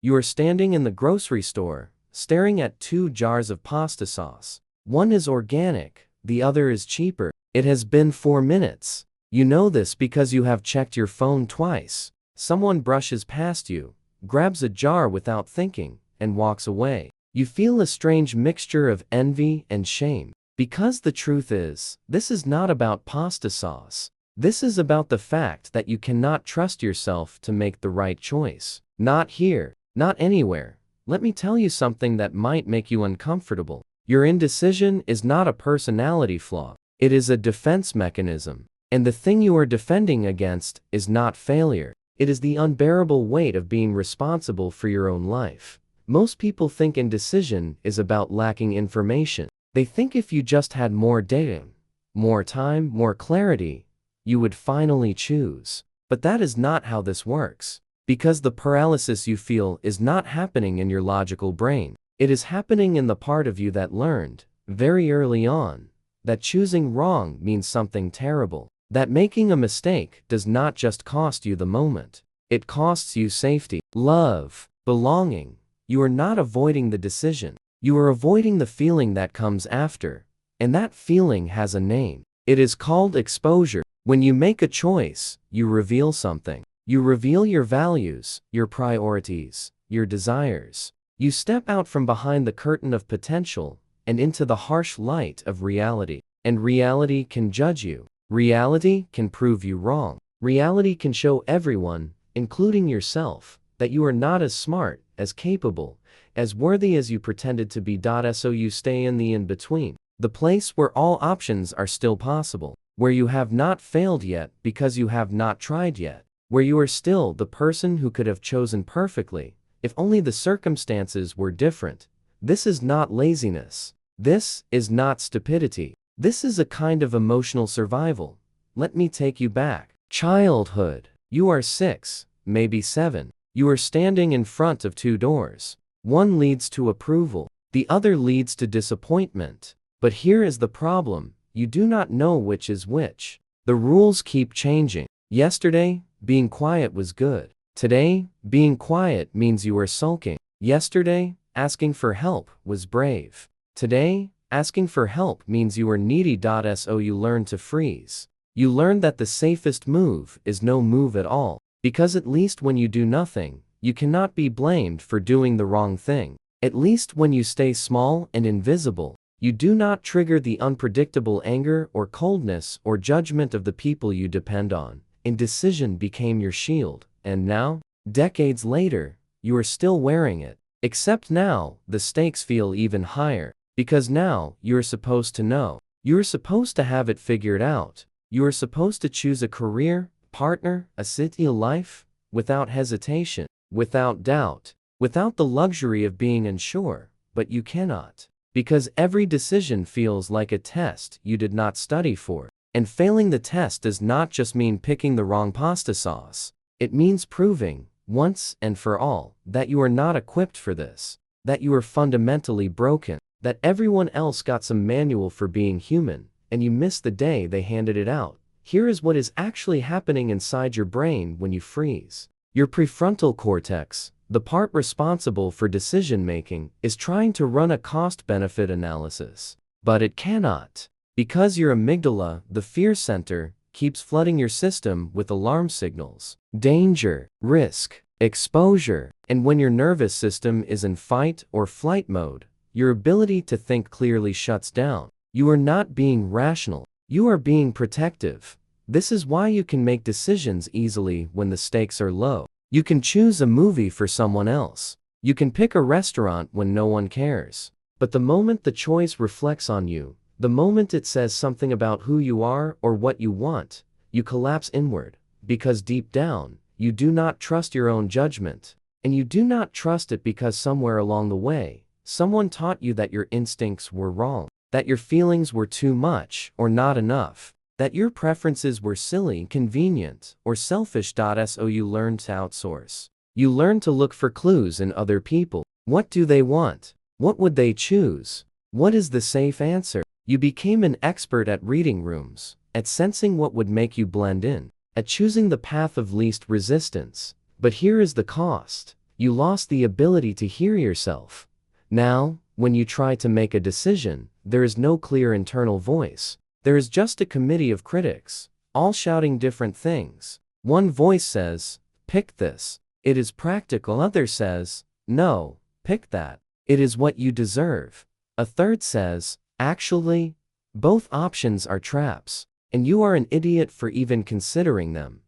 You are standing in the grocery store, staring at 2 jars of pasta sauce. One is organic, the other is cheaper. It has been 4 minutes. You know this because you have checked your phone twice. Someone brushes past you, grabs a jar without thinking, and walks away. You feel a strange mixture of envy and shame. Because the truth is, this is not about pasta sauce. This is about the fact that you cannot trust yourself to make the right choice. Not here, not anywhere. Let me tell you something that might make you uncomfortable. Your indecision is not a personality flaw. It is a defense mechanism. And the thing you are defending against is not failure. It is the unbearable weight of being responsible for your own life. Most people think indecision is about lacking information. They think if you just had more data, more time, more clarity, you would finally choose. But that is not how this works. Because the paralysis you feel is not happening in your logical brain. It is happening in the part of you that learned, very early on, that choosing wrong means something terrible. That making a mistake does not just cost you the moment. It costs you safety, love, belonging. You are not avoiding the decision. You are avoiding the feeling that comes after. And that feeling has a name. It is called exposure. When you make a choice, you reveal something. You reveal your values, your priorities, your desires. You step out from behind the curtain of potential and into the harsh light of reality. And reality can judge you. Reality can prove you wrong. Reality can show everyone, including yourself, that you are not as smart, as capable, as worthy as you pretended to be. So you stay in the in-between, the place where all options are still possible, where you have not failed yet because you have not tried yet, where you are still the person who could have chosen perfectly, if only the circumstances were different. This is not laziness. This is not stupidity. This is a kind of emotional survival. Let me take you back. Childhood. You are 6, maybe 7. You are standing in front of 2 doors. One leads to approval. The other leads to disappointment. But here is the problem. You do not know which is which. The rules keep changing. Yesterday, being quiet was good. Today, being quiet means you are sulking. Yesterday, asking for help was brave. Today, asking for help means you are needy. So you learn to freeze. You learn that the safest move is no move at all. Because at least when you do nothing, you cannot be blamed for doing the wrong thing. At least when you stay small and invisible, you do not trigger the unpredictable anger or coldness or judgment of the people you depend on. Indecision became your shield, and now, decades later, you are still wearing it. Except now, the stakes feel even higher. Because now, you are supposed to know. You are supposed to have it figured out. You are supposed to choose a career, partner, a city, a life, without hesitation, without doubt, without the luxury of being unsure, but you cannot. Because every decision feels like a test you did not study for. And failing the test does not just mean picking the wrong pasta sauce. It means proving, once and for all, that you are not equipped for this, that you are fundamentally broken, that everyone else got some manual for being human, and you missed the day they handed it out. Here is what is actually happening inside your brain when you freeze. Your prefrontal cortex, the part responsible for decision-making, is trying to run a cost-benefit analysis. But it cannot. Because your amygdala, the fear center, keeps flooding your system with alarm signals. Danger, risk, exposure. And when your nervous system is in fight or flight mode, your ability to think clearly shuts down. You are not being rational. You are being protective. This is why you can make decisions easily when the stakes are low. You can choose a movie for someone else. You can pick a restaurant when no one cares. But the moment the choice reflects on you, the moment it says something about who you are or what you want, you collapse inward. Because deep down, you do not trust your own judgment. And you do not trust it because somewhere along the way, someone taught you that your instincts were wrong, that your feelings were too much or not enough, that your preferences were silly, convenient, or selfish. So you learned to outsource. You learned to look for clues in other people. What do they want? What would they choose? What is the safe answer? You became an expert at reading rooms, at sensing what would make you blend in, at choosing the path of least resistance. But here is the cost. You lost the ability to hear yourself. Now, when you try to make a decision, there is no clear internal voice. There is just a committee of critics, all shouting different things. One voice says, pick this. It is practical. Other says, no, pick that. It is what you deserve. A third says, actually, both options are traps, and you are an idiot for even considering them.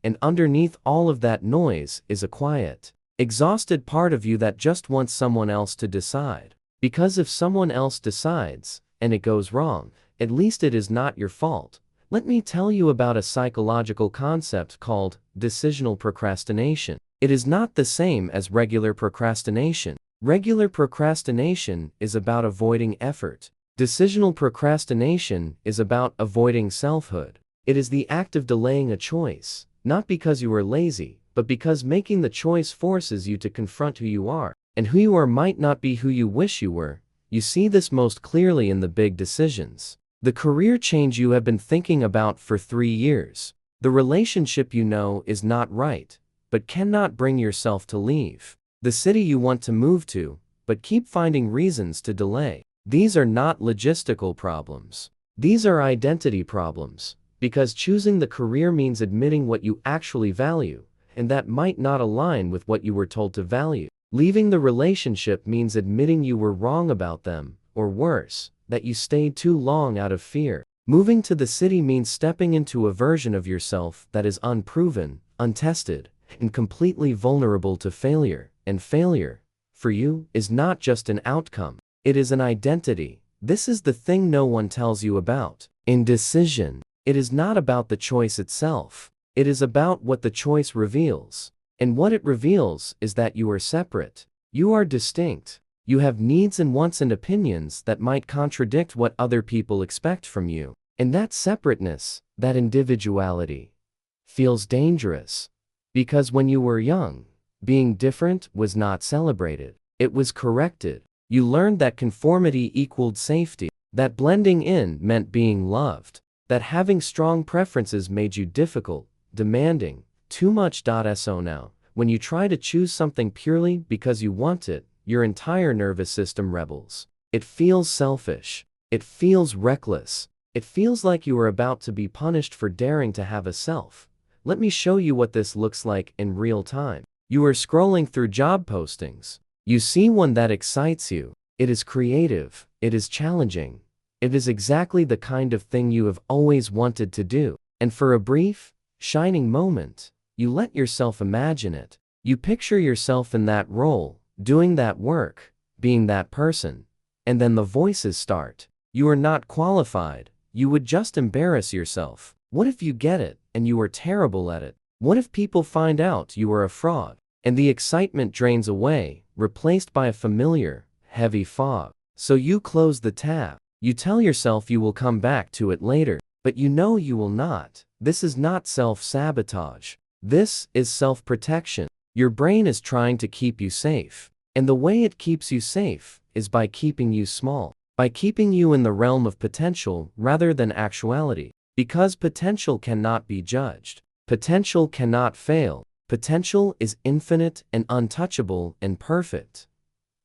And underneath all of that noise is a quiet, exhausted part of you that just wants someone else to decide. Because if someone else decides, and it goes wrong, at least it is not your fault. Let me tell you about a psychological concept called decisional procrastination. It is not the same as regular procrastination. Regular procrastination is about avoiding effort. Decisional procrastination is about avoiding selfhood. It is the act of delaying a choice, not because you are lazy, but because making the choice forces you to confront who you are, and who you are might not be who you wish you were. You see this most clearly in the big decisions. The career change you have been thinking about for 3 years. The relationship you know is not right, but cannot bring yourself to leave. The city you want to move to, but keep finding reasons to delay. These are not logistical problems. These are identity problems, because choosing the career means admitting what you actually value, and that might not align with what you were told to value. Leaving the relationship means admitting you were wrong about them, or worse, that you stayed too long out of fear. Moving to the city means stepping into a version of yourself that is unproven, untested, and completely vulnerable to failure. And failure, for you, is not just an outcome. It is an identity. This is the thing no one tells you about. Indecision. It is not about the choice itself. It is about what the choice reveals. And what it reveals is that you are separate. You are distinct. You have needs and wants and opinions that might contradict what other people expect from you. And that separateness, that individuality, feels dangerous. Because when you were young, being different was not celebrated. It was corrected. You learned that conformity equaled safety, that blending in meant being loved, that having strong preferences made you difficult, demanding, too much. So now, when you try to choose something purely because you want it, your entire nervous system rebels. It feels selfish. It feels reckless. It feels like you are about to be punished for daring to have a self. Let me show you what this looks like in real time. You are scrolling through job postings. You see one that excites you. It is creative. It is challenging. It is exactly the kind of thing you have always wanted to do. And for a brief, shining moment, you let yourself imagine it. You picture yourself in that role, doing that work, being that person. And then the voices start. You are not qualified. You would just embarrass yourself. What if you get it, and you are terrible at it? What if people find out you are a fraud? And the excitement drains away, replaced by a familiar, heavy fog. So you close the tab. You tell yourself you will come back to it later, but you know you will not. This is not self-sabotage. This is self-protection. Your brain is trying to keep you safe. And the way it keeps you safe is by keeping you small, by keeping you in the realm of potential rather than actuality. Because potential cannot be judged. Potential cannot fail. Potential is infinite and untouchable and perfect.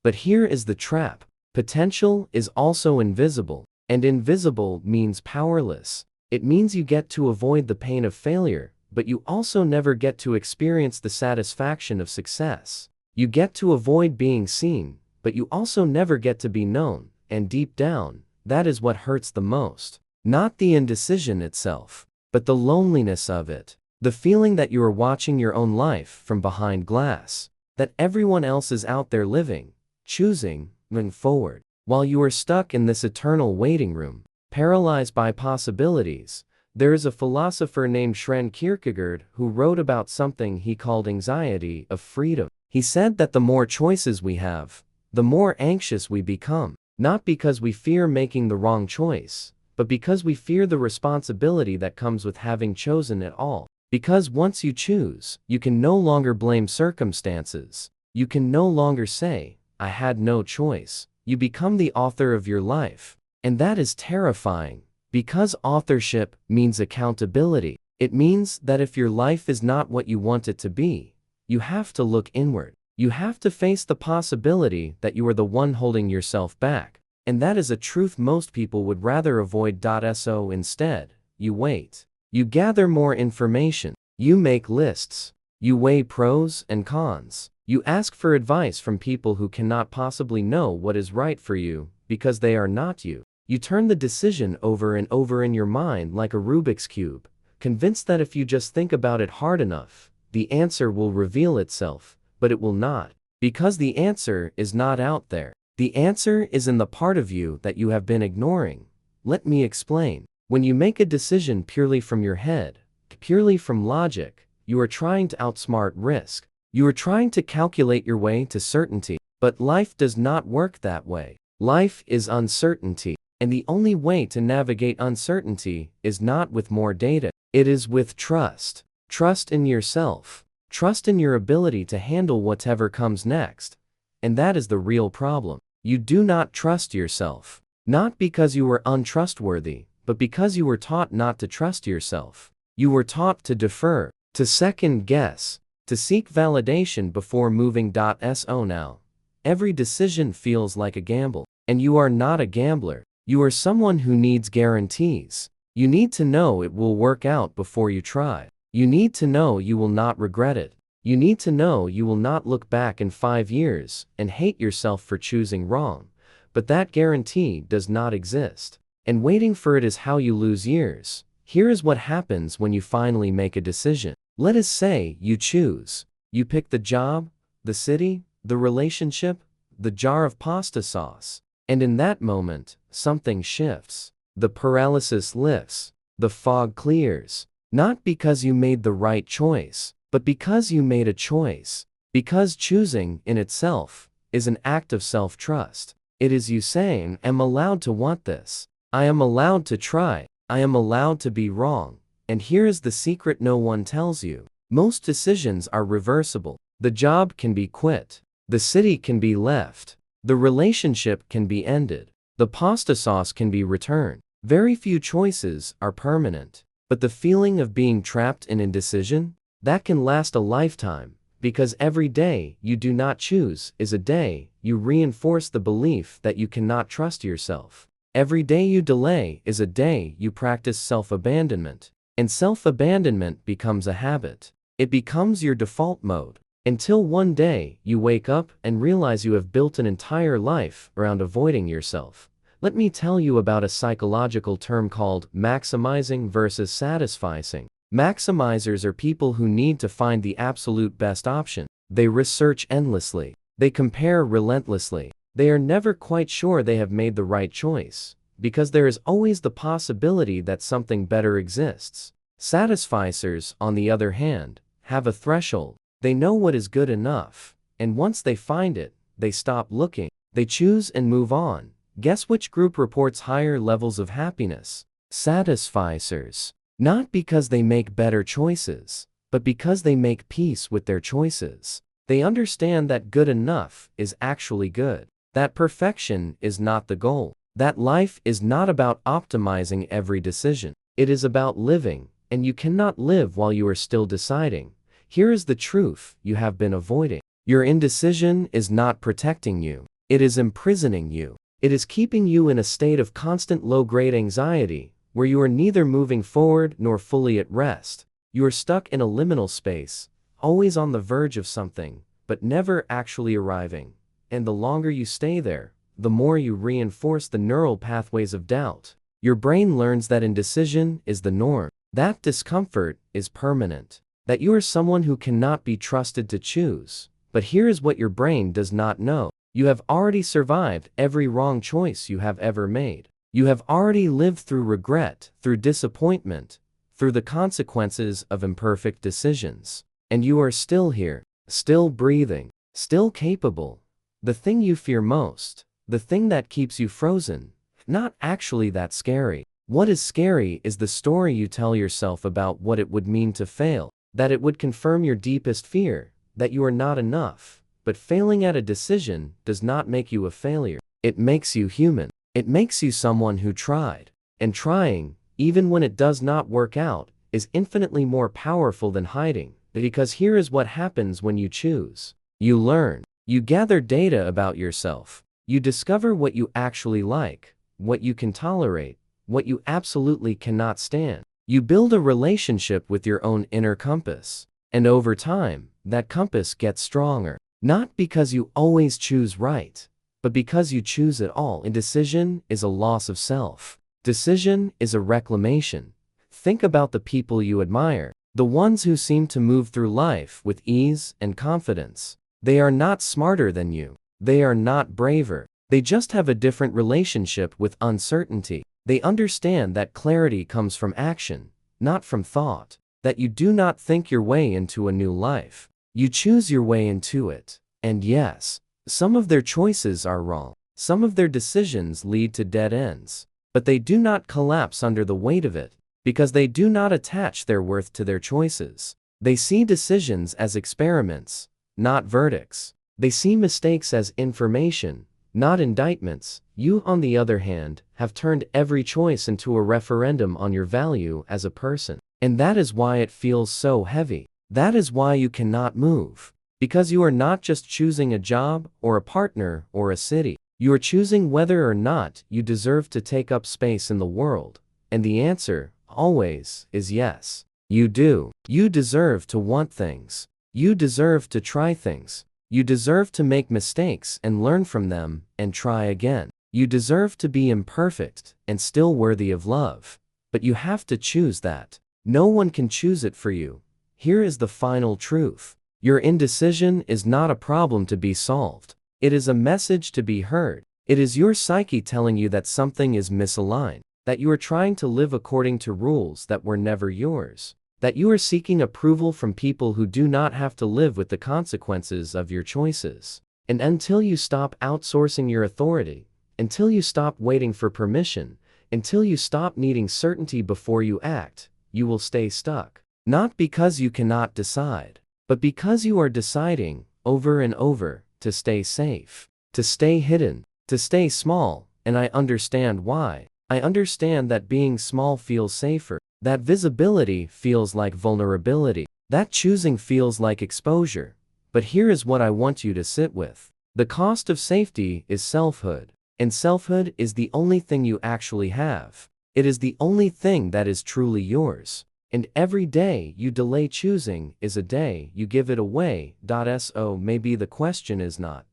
But here is the trap. Potential is also invisible, and invisible means powerless. It means you get to avoid the pain of failure, but you also never get to experience the satisfaction of success. You get to avoid being seen, but you also never get to be known, and deep down, that is what hurts the most. Not the indecision itself, but the loneliness of it. The feeling that you are watching your own life from behind glass, that everyone else is out there living, choosing, moving forward, while you are stuck in this eternal waiting room, paralyzed by possibilities. There is a philosopher named Søren Kierkegaard who wrote about something he called anxiety of freedom. He said that the more choices we have, the more anxious we become, not because we fear making the wrong choice, but because we fear the responsibility that comes with having chosen it all. Because once you choose, you can no longer blame circumstances. You can no longer say, I had no choice. You become the author of your life. And that is terrifying, because authorship means accountability. It means that if your life is not what you want it to be, you have to look inward. You have to face the possibility that you are the one holding yourself back. And that is a truth most people would rather avoid. So instead, you wait. You gather more information. You make lists. You weigh pros and cons. You ask for advice from people who cannot possibly know what is right for you because they are not you. You turn the decision over and over in your mind like a Rubik's Cube, convinced that if you just think about it hard enough, the answer will reveal itself, but it will not, because the answer is not out there. The answer is in the part of you that you have been ignoring. Let me explain. When you make a decision purely from your head, purely from logic, you are trying to outsmart risk. You are trying to calculate your way to certainty. But life does not work that way. Life is uncertainty. And the only way to navigate uncertainty is not with more data. It is with trust. Trust in yourself. Trust in your ability to handle whatever comes next. And that is the real problem. You do not trust yourself. Not because you were untrustworthy, but because you were taught not to trust yourself. You were taught to defer, to second guess, to seek validation before moving. So now, every decision feels like a gamble. And you are not a gambler. You are someone who needs guarantees. You need to know it will work out before you try. You need to know you will not regret it. You need to know you will not look back in 5 years and hate yourself for choosing wrong. But that guarantee does not exist. And waiting for it is how you lose years. Here is what happens when you finally make a decision. Let us say you choose. You pick the job, the city, the relationship, the jar of pasta sauce. And in that moment, something shifts. The paralysis lifts. The fog clears. Not because you made the right choice, but because you made a choice. Because choosing, in itself, is an act of self-trust. It is you saying, I am allowed to want this. I am allowed to try. I am allowed to be wrong. And here is the secret no one tells you. Most decisions are reversible. The job can be quit. The city can be left. The relationship can be ended. The pasta sauce can be returned. Very few choices are permanent. But the feeling of being trapped in indecision, that can last a lifetime, because every day you do not choose is a day you reinforce the belief that you cannot trust yourself. Every day you delay is a day you practice self-abandonment. And self-abandonment becomes a habit. It becomes your default mode. Until one day, you wake up and realize you have built an entire life around avoiding yourself. Let me tell you about a psychological term called maximizing versus satisficing. Maximizers are people who need to find the absolute best option. They research endlessly. They compare relentlessly. They are never quite sure they have made the right choice, because there is always the possibility that something better exists. Satisficers, on the other hand, have a threshold. They know what is good enough, and once they find it, they stop looking. They choose and move on. Guess which group reports higher levels of happiness? Satisficers. Not because they make better choices, but because they make peace with their choices. They understand that good enough is actually good. That perfection is not the goal. That life is not about optimizing every decision. It is about living, and you cannot live while you are still deciding. Here is the truth you have been avoiding. Your indecision is not protecting you. It is imprisoning you. It is keeping you in a state of constant low-grade anxiety, where you are neither moving forward nor fully at rest. You are stuck in a liminal space, always on the verge of something, but never actually arriving. And the longer you stay there, the more you reinforce the neural pathways of doubt. Your brain learns that indecision is the norm. That discomfort is permanent. That you are someone who cannot be trusted to choose. But here is what your brain does not know. You have already survived every wrong choice you have ever made. You have already lived through regret, through disappointment, through the consequences of imperfect decisions. And you are still here, still breathing, still capable. The thing you fear most, the thing that keeps you frozen, not actually that scary. What is scary is the story you tell yourself about what it would mean to fail. That it would confirm your deepest fear, that you are not enough. But failing at a decision does not make you a failure. It makes you human. It makes you someone who tried. And trying, even when it does not work out, is infinitely more powerful than hiding. Because here is what happens when you choose. You learn. You gather data about yourself. You discover what you actually like, what you can tolerate, what you absolutely cannot stand. You build a relationship with your own inner compass. And over time, that compass gets stronger. Not because you always choose right, but because you choose it all. Indecision is a loss of self. Decision is a reclamation. Think about the people you admire, the ones who seem to move through life with ease and confidence. They are not smarter than you. They are not braver. They just have a different relationship with uncertainty. They understand that clarity comes from action, not from thought. That you do not think your way into a new life. You choose your way into it. And yes, some of their choices are wrong. Some of their decisions lead to dead ends. But they do not collapse under the weight of it, because they do not attach their worth to their choices. They see decisions as experiments, not verdicts. They see mistakes as information, not indictments. You, on the other hand, have turned every choice into a referendum on your value as a person. And that is why it feels so heavy. That is why you cannot move. Because you are not just choosing a job, or a partner, or a city. You are choosing whether or not you deserve to take up space in the world. And the answer, always, is yes. You do. You deserve to want things. You deserve to try things. You deserve to make mistakes and learn from them, and try again. You deserve to be imperfect, and still worthy of love. But you have to choose that. No one can choose it for you. Here is the final truth. Your indecision is not a problem to be solved. It is a message to be heard. It is your psyche telling you that something is misaligned, that you are trying to live according to rules that were never yours, that you are seeking approval from people who do not have to live with the consequences of your choices. And until you stop outsourcing your authority, until you stop waiting for permission, until you stop needing certainty before you act, you will stay stuck. Not because you cannot decide, but because you are deciding, over and over, to stay safe, to stay hidden, to stay small. And I understand why. I understand that being small feels safer, that visibility feels like vulnerability, that choosing feels like exposure. But here is what I want you to sit with. The cost of safety is selfhood, and selfhood is the only thing you actually have. It is the only thing that is truly yours. And every day you delay choosing is a day you give it away. So maybe the question is not,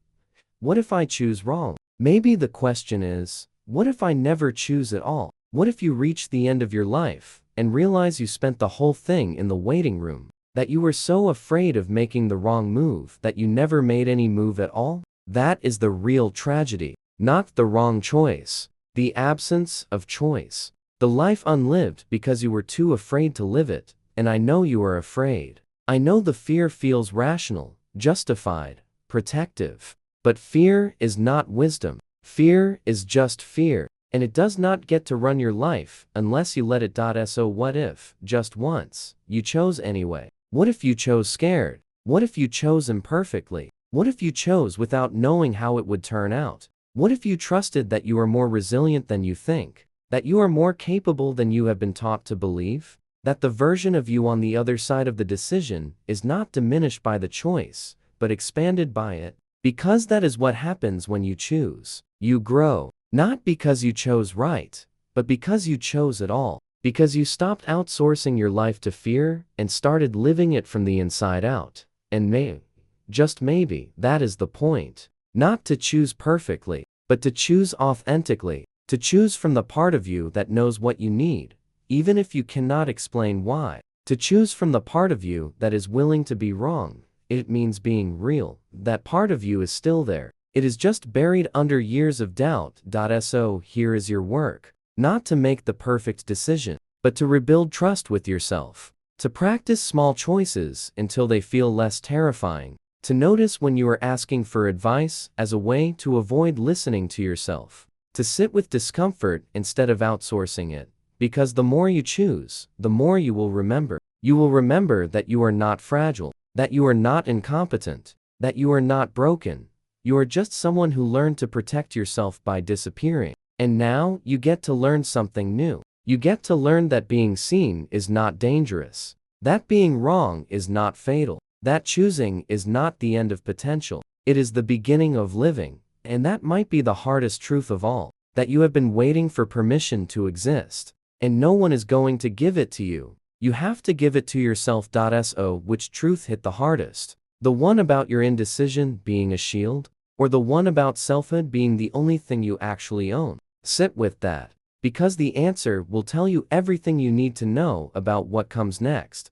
what if I choose wrong? Maybe the question is, what if I never choose at all? What if you reach the end of your life and realize you spent the whole thing in the waiting room? That you were so afraid of making the wrong move that you never made any move at all? That is the real tragedy. Not the wrong choice. The absence of choice. The life unlived because you were too afraid to live it. And I know you are afraid. I know the fear feels rational, justified, protective. But fear is not wisdom. Fear is just fear. And it does not get to run your life unless you let it. So what if, just once, you chose anyway? What if you chose scared? What if you chose imperfectly? What if you chose without knowing how it would turn out? What if you trusted that you are more resilient than you think? That you are more capable than you have been taught to believe? That the version of you on the other side of the decision is not diminished by the choice, but expanded by it? Because that is what happens when you choose. You grow. Not because you chose right, but because you chose it all. Because you stopped outsourcing your life to fear and started living it from the inside out. And maybe, just maybe, that is the point. Not to choose perfectly, but to choose authentically. To choose from the part of you that knows what you need, even if you cannot explain why. To choose from the part of you that is willing to be wrong. It means being real. That part of you is still there. It is just buried under years of doubt. So here is your work. Not to make the perfect decision, but to rebuild trust with yourself. To practice small choices until they feel less terrifying. To notice when you are asking for advice as a way to avoid listening to yourself. To sit with discomfort instead of outsourcing it. Because the more you choose, the more you will remember. You will remember that you are not fragile, that you are not incompetent, that you are not broken. You are just someone who learned to protect yourself by disappearing. And now, you get to learn something new. You get to learn that being seen is not dangerous. That being wrong is not fatal. That choosing is not the end of potential. It is the beginning of living, and that might be the hardest truth of all, that you have been waiting for permission to exist, and no one is going to give it to you. You have to give it to yourself. So which truth hit the hardest? The one about your indecision being a shield? Or the one about selfhood being the only thing you actually own? Sit with that, because the answer will tell you everything you need to know about what comes next.